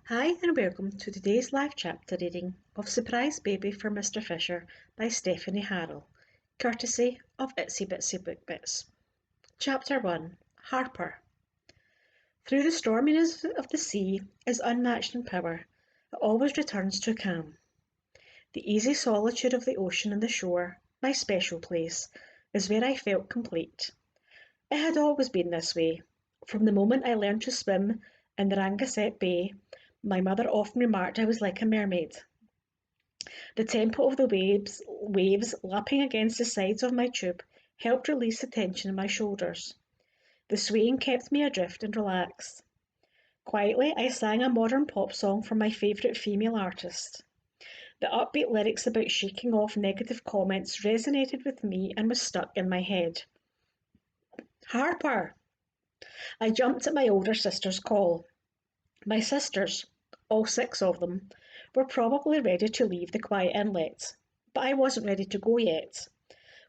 Hi and welcome to today's live chapter reading of Surprise Baby for Mr Fischer by Stephanie Harrell, courtesy of Itsy Bitsy Book Bits. Chapter 1 Harper. Through the storminess of the sea is unmatched in power, it always returns to calm. The easy solitude of the ocean and the shore, my special place, is where I felt complete. It had always been this way. From the moment I learned to swim in the Rangasette Bay, my mother often remarked I was like a mermaid. The tempo of the waves lapping against the sides of my tube helped release the tension in my shoulders. The swaying kept me adrift and relaxed. Quietly, I sang a modern pop song from my favourite female artist. The upbeat lyrics about shaking off negative comments resonated with me and was stuck in my head. Harper! I jumped at my older sister's call. My sisters, all six of them, were probably ready to leave the quiet inlet, but I wasn't ready to go yet.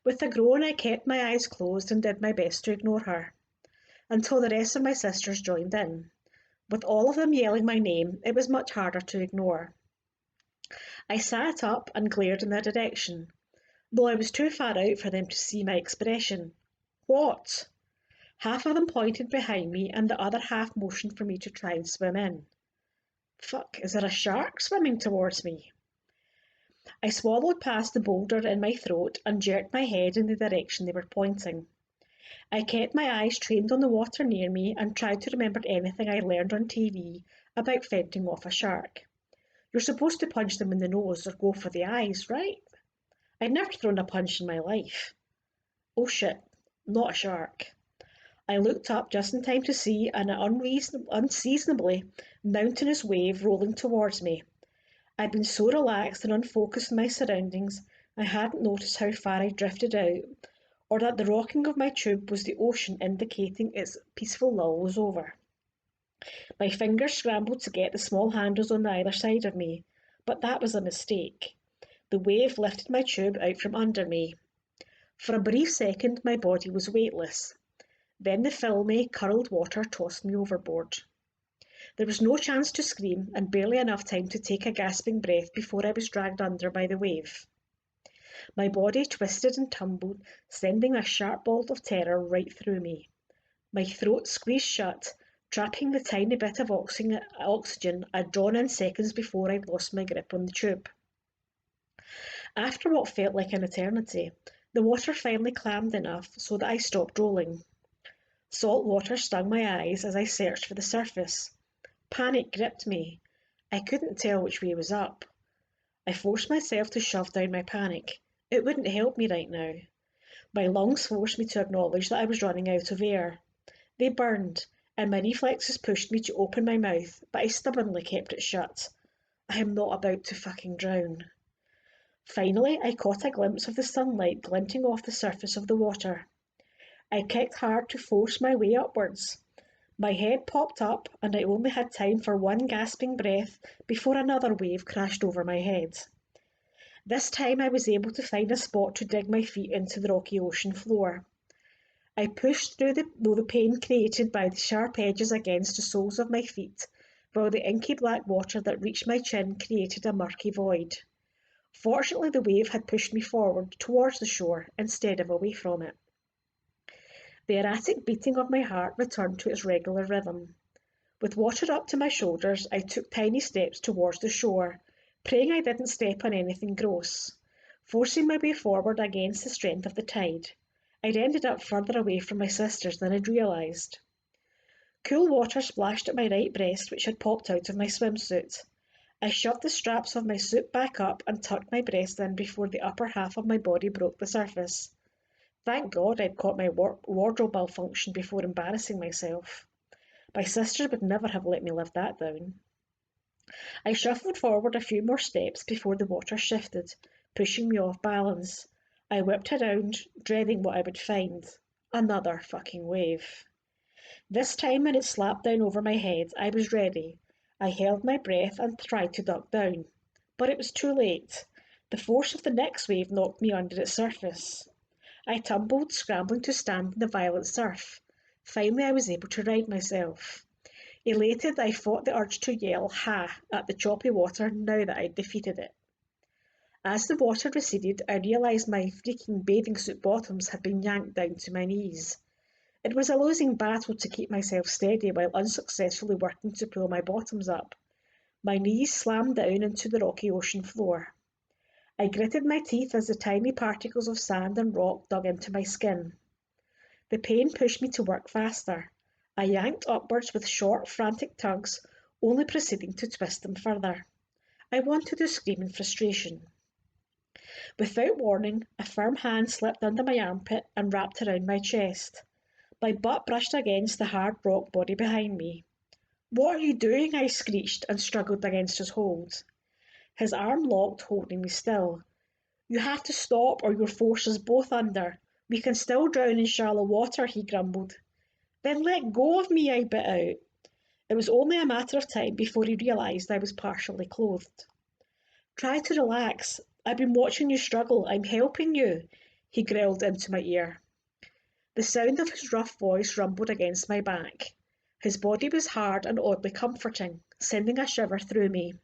With a groan, I kept my eyes closed and did my best to ignore her, until the rest of my sisters joined in. With all of them yelling my name, it was much harder to ignore. I sat up and glared in their direction, though I was too far out for them to see my expression. What? Half of them pointed behind me and the other half motioned for me to try and swim in. Fuck, is there a shark swimming towards me? I swallowed past the boulder in my throat and jerked my head in the direction they were pointing. I kept my eyes trained on the water near me and tried to remember anything I learned on TV about fending off a shark. You're supposed to punch them in the nose or go for the eyes, right? I'd never thrown a punch in my life. Oh shit, not a shark. I looked up just in time to see an unseasonably mountainous wave rolling towards me. I'd been so relaxed and unfocused in my surroundings, I hadn't noticed how far I drifted out, or that the rocking of my tube was the ocean indicating its peaceful lull was over. My fingers scrambled to get the small handles on either side of me, but that was a mistake. The wave lifted my tube out from under me. For a brief second, my body was weightless. Then the filmy, curled water tossed me overboard. There was no chance to scream and barely enough time to take a gasping breath before I was dragged under by the wave. My body twisted and tumbled, sending a sharp bolt of terror right through me. My throat squeezed shut, trapping the tiny bit of oxygen I'd drawn in seconds before I'd lost my grip on the tube. After what felt like an eternity, the water finally calmed enough so that I stopped rolling. Salt water stung my eyes as I searched for the surface. Panic gripped me. I couldn't tell which way was up. I forced myself to shove down my panic. It wouldn't help me right now. My lungs forced me to acknowledge that I was running out of air. They burned, and my reflexes pushed me to open my mouth, but I stubbornly kept it shut. I am not about to fucking drown. Finally, I caught a glimpse of the sunlight glinting off the surface of the water. I kicked hard to force my way upwards. My head popped up, and I only had time for one gasping breath before another wave crashed over my head. This time I was able to find a spot to dig my feet into the rocky ocean floor. I pushed through the pain created by the sharp edges against the soles of my feet, while the inky black water that reached my chin created a murky void. Fortunately, the wave had pushed me forward towards the shore instead of away from it. The erratic beating of my heart returned to its regular rhythm. With water up to my shoulders, I took tiny steps towards the shore, praying I didn't step on anything gross. Forcing my way forward against the strength of the tide, I'd ended up further away from my sisters than I'd realised. Cool water splashed at my right breast, which had popped out of my swimsuit. I shoved the straps of my suit back up and tucked my breast in before the upper half of my body broke the surface. Thank God I'd caught my wardrobe malfunction before embarrassing myself. My sisters would never have let me live that down. I shuffled forward a few more steps before the water shifted, pushing me off balance. I whipped around, dreading what I would find. Another fucking wave. This time when it slapped down over my head, I was ready. I held my breath and tried to duck down. But it was too late. The force of the next wave knocked me under its surface. I tumbled, scrambling to stand in the violent surf. Finally I was able to right myself. Elated, I fought the urge to yell "ha" at the choppy water now that I'd defeated it. As the water receded, I realised my freaking bathing suit bottoms had been yanked down to my knees. It was a losing battle to keep myself steady while unsuccessfully working to pull my bottoms up. My knees slammed down into the rocky ocean floor. I gritted my teeth as the tiny particles of sand and rock dug into my skin. The pain pushed me to work faster. I yanked upwards with short, frantic tugs, only proceeding to twist them further. I wanted to scream in frustration. Without warning, a firm hand slipped under my armpit and wrapped around my chest. My butt brushed against the hard rock body behind me. "What are you doing?" I screeched and struggled against his hold. His arm locked, holding me still. "You have to stop or you'll force us both under. We can still drown in shallow water," he grumbled. "Then let go of me," I bit out. It was only a matter of time before he realised I was partially clothed. "Try to relax. I've been watching you struggle. I'm helping you," he growled into my ear. The sound of his rough voice rumbled against my back. His body was hard and oddly comforting, sending a shiver through me.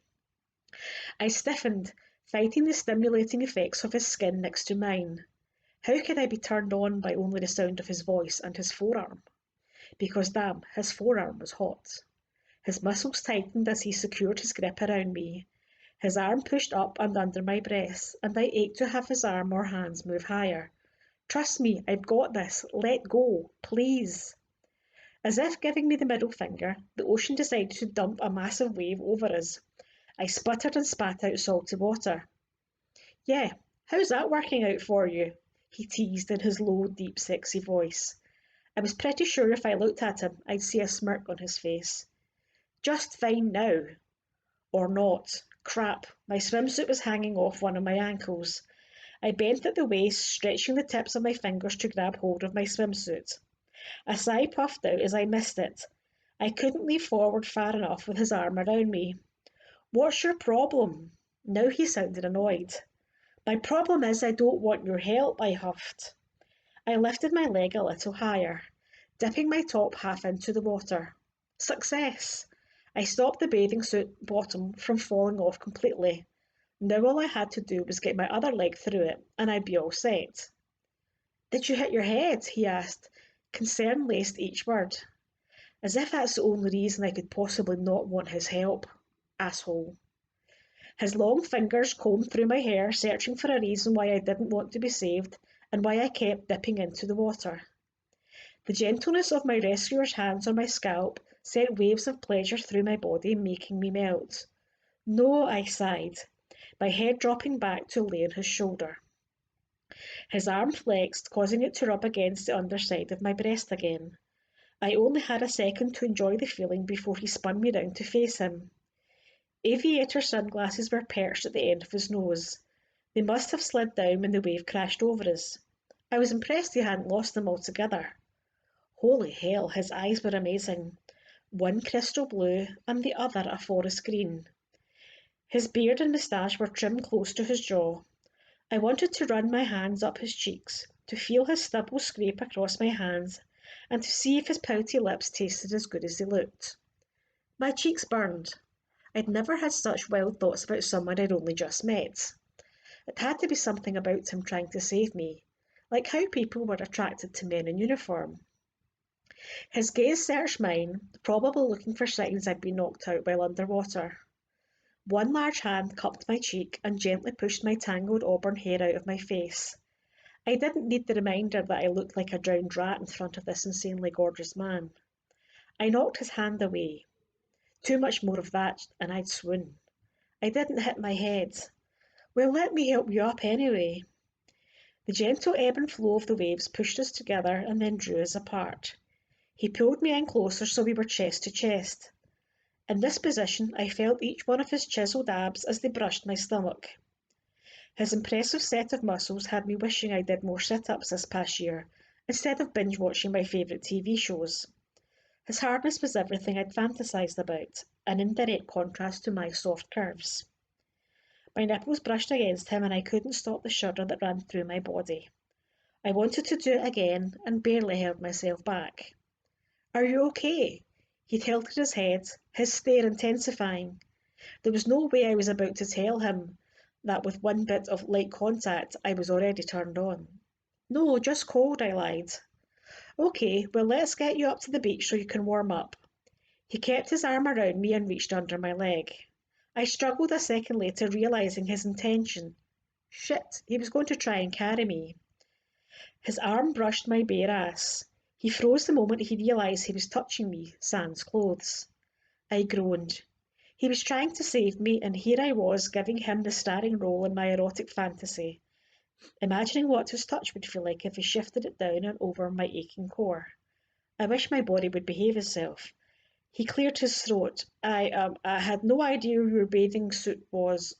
I stiffened, fighting the stimulating effects of his skin next to mine. How could I be turned on by only the sound of his voice and his forearm? Because damn, his forearm was hot. His muscles tightened as he secured his grip around me. His arm pushed up and under my breasts, and I ached to have his arm or hands move higher. "Trust me, I've got this. Let go, please." As if giving me the middle finger, the ocean decided to dump a massive wave over us. I sputtered and spat out salty water. "Yeah, how's that working out for you?" he teased in his low, deep, sexy voice. I was pretty sure if I looked at him, I'd see a smirk on his face. "Just fine now." Or not. Crap, my swimsuit was hanging off one of my ankles. I bent at the waist, stretching the tips of my fingers to grab hold of my swimsuit. A sigh puffed out as I missed it. I couldn't lean forward far enough with his arm around me. "What's your problem?" Now he sounded annoyed. "My problem is I don't want your help," I huffed. I lifted my leg a little higher, dipping my top half into the water. Success! I stopped the bathing suit bottom from falling off completely. Now all I had to do was get my other leg through it, and I'd be all set. "Did you hit your head?" he asked. Concern laced each word. As if that's the only reason I could possibly not want his help. Asshole. His long fingers combed through my hair, searching for a reason why I didn't want to be saved, and why I kept dipping into the water. The gentleness of my rescuer's hands on my scalp sent waves of pleasure through my body, making me melt. "No," I sighed, my head dropping back to lay on his shoulder. His arm flexed, causing it to rub against the underside of my breast again. I only had a second to enjoy the feeling before he spun me round to face him. Aviator sunglasses were perched at the end of his nose. They must have slid down when the wave crashed over us. I was impressed he hadn't lost them altogether. Holy hell, his eyes were amazing. One crystal blue and the other a forest green. His beard and moustache were trimmed close to his jaw. I wanted to run my hands up his cheeks, to feel his stubble scrape across my hands, and to see if his pouty lips tasted as good as they looked. My cheeks burned. I'd never had such wild thoughts about someone I'd only just met. It had to be something about him trying to save me, like how people were attracted to men in uniform. His gaze searched mine, probably looking for signs I'd been knocked out while underwater. One large hand cupped my cheek and gently pushed my tangled auburn hair out of my face. I didn't need the reminder that I looked like a drowned rat in front of this insanely gorgeous man. I knocked his hand away. Too much more of that, and I'd swoon. I didn't hit my head. "Well, let me help you up anyway." The gentle ebb and flow of the waves pushed us together and then drew us apart. He pulled me in closer so we were chest to chest. In this position, I felt each one of his chiselled abs as they brushed my stomach. His impressive set of muscles had me wishing I did more sit-ups this past year, instead of binge-watching my favourite TV shows. His hardness was everything I'd fantasised about, an indirect contrast to my soft curves. My nipples brushed against him and I couldn't stop the shudder that ran through my body. I wanted to do it again and barely held myself back. "Are you okay?" He tilted his head, his stare intensifying. There was no way I was about to tell him that with one bit of light contact I was already turned on. No, just cold, I lied. Okay, well let's get you up to the beach so you can warm up. He kept his arm around me and reached under my leg. I struggled a second later, realising his intention. Shit, he was going to try and carry me. His arm brushed my bare ass. He froze the moment he realised he was touching me, sans clothes. I groaned. He was trying to save me, and here I was giving him the starring role in my erotic fantasy, imagining what his touch would feel like if he shifted it down and over my aching core. I wish my body would behave itself. He cleared his throat. I had no idea your bathing suit was.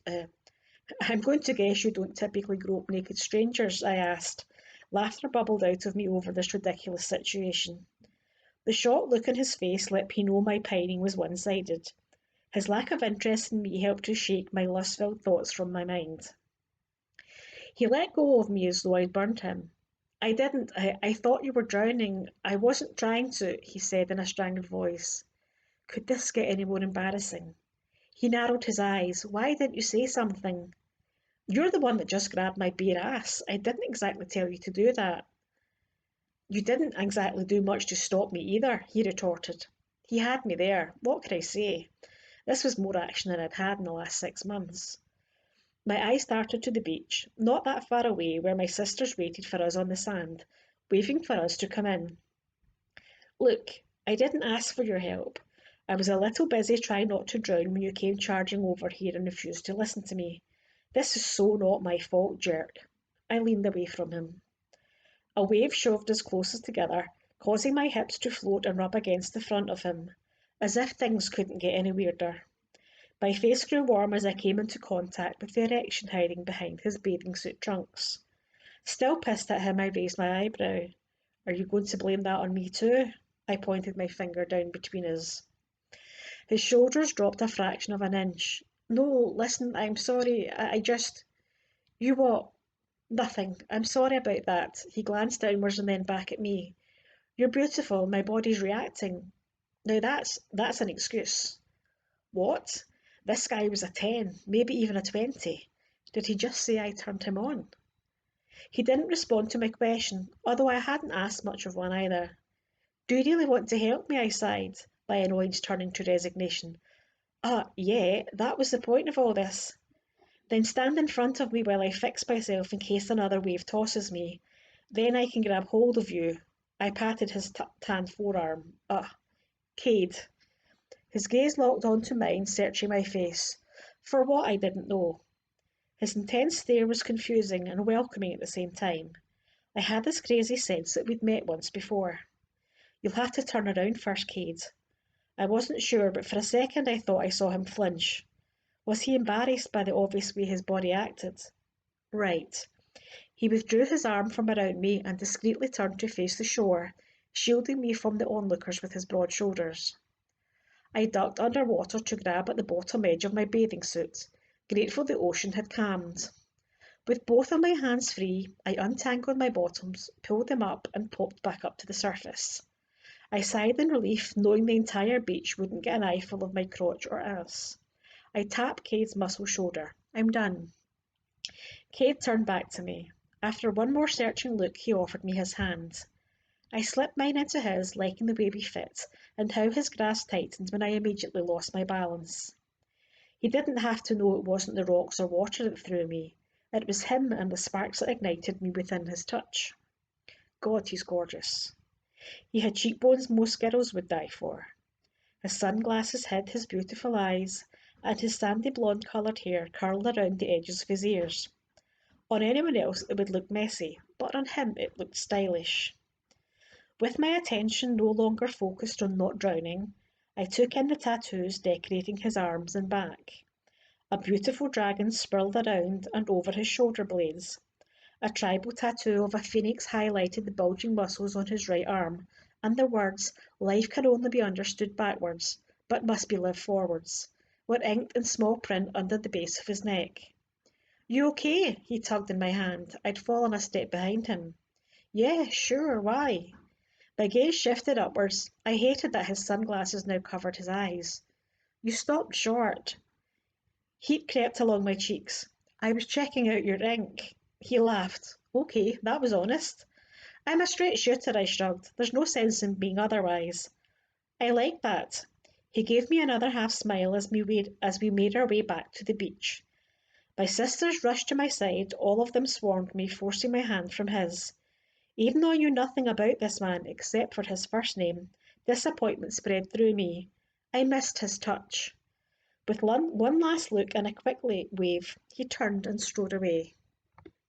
I'm going to guess you don't typically grope naked strangers, I asked. Laughter bubbled out of me over this ridiculous situation. The shocked look on his face let me know my pining was one-sided. His lack of interest in me helped to shake my lust-filled thoughts from my mind. He let go of me as though I'd burned him. I didn't. I thought you were drowning. I wasn't trying to, he said in a strangled voice. Could this get any more embarrassing? He narrowed his eyes. Why didn't you say something? You're the one that just grabbed my bare ass. I didn't exactly tell you to do that. You didn't exactly do much to stop me either, he retorted. He had me there. What could I say? This was more action than I'd had in the last 6 months. My eyes started to the beach, not that far away, where my sisters waited for us on the sand, waving for us to come in. Look, I didn't ask for your help. I was a little busy trying not to drown when you came charging over here and refused to listen to me. This is so not my fault, jerk. I leaned away from him. A wave shoved us closer together, causing my hips to float and rub against the front of him, as if things couldn't get any weirder. My face grew warm as I came into contact with the erection hiding behind his bathing suit trunks. Still pissed at him, I raised my eyebrow. Are you going to blame that on me too? I pointed my finger down between us. His shoulders dropped a fraction of an inch. No, listen, I'm sorry. I just. You what? Nothing. I'm sorry about that. He glanced downwards and then back at me. You're beautiful. My body's reacting. Now that's an excuse. What? This guy was a 10, maybe even a 20. Did he just say I turned him on? He didn't respond to my question, although I hadn't asked much of one either. Do you really want to help me? I sighed, my annoyance turning to resignation. Yeah, that was the point of all this. Then stand in front of me while I fix myself in case another wave tosses me. Then I can grab hold of you. I patted his tan forearm. Cade. His gaze locked onto mine, searching my face. For what, I didn't know. His intense stare was confusing and welcoming at the same time. I had this crazy sense that we'd met once before. You'll have to turn around first, Cade. I wasn't sure, but for a second I thought I saw him flinch. Was he embarrassed by the obvious way his body acted? Right. He withdrew his arm from around me and discreetly turned to face the shore, shielding me from the onlookers with his broad shoulders. I ducked under water to grab at the bottom edge of my bathing suit, grateful the ocean had calmed. With both of my hands free, I untangled my bottoms, pulled them up, and popped back up to the surface. I sighed in relief, knowing the entire beach wouldn't get an eyeful of my crotch or ass. I tapped Cade's muscle shoulder. I'm done. Cade turned back to me. After one more searching look, he offered me his hand. I slipped mine into his, liking the way we fit, and how his grasp tightened when I immediately lost my balance. He didn't have to know it wasn't the rocks or water that threw me. It was him and the sparks that ignited me within his touch. God, he's gorgeous. He had cheekbones most girls would die for. His sunglasses hid his beautiful eyes, and his sandy blonde-coloured hair curled around the edges of his ears. On anyone else it would look messy, but on him it looked stylish. With my attention no longer focused on not drowning, I took in the tattoos decorating his arms and back. A beautiful dragon spiraled around and over his shoulder blades. A tribal tattoo of a phoenix highlighted the bulging muscles on his right arm, and the words, "Life can only be understood backwards, but must be lived forwards," were inked in small print under the base of his neck. You okay? He tugged in my hand. I'd fallen a step behind him. Yeah, sure, why? My gaze shifted upwards. I hated that his sunglasses now covered his eyes. You stopped short. Heat crept along my cheeks. I was checking out your ink. He laughed. Okay, that was honest. I'm a straight shooter, I shrugged. There's no sense in being otherwise. I like that. He gave me another half smile as we made our way back to the beach. My sisters rushed to my side, all of them swarmed me, forcing my hand from his. Even though I knew nothing about this man except for his first name, disappointment spread through me. I missed his touch. With one last look and a quick wave, he turned and strode away.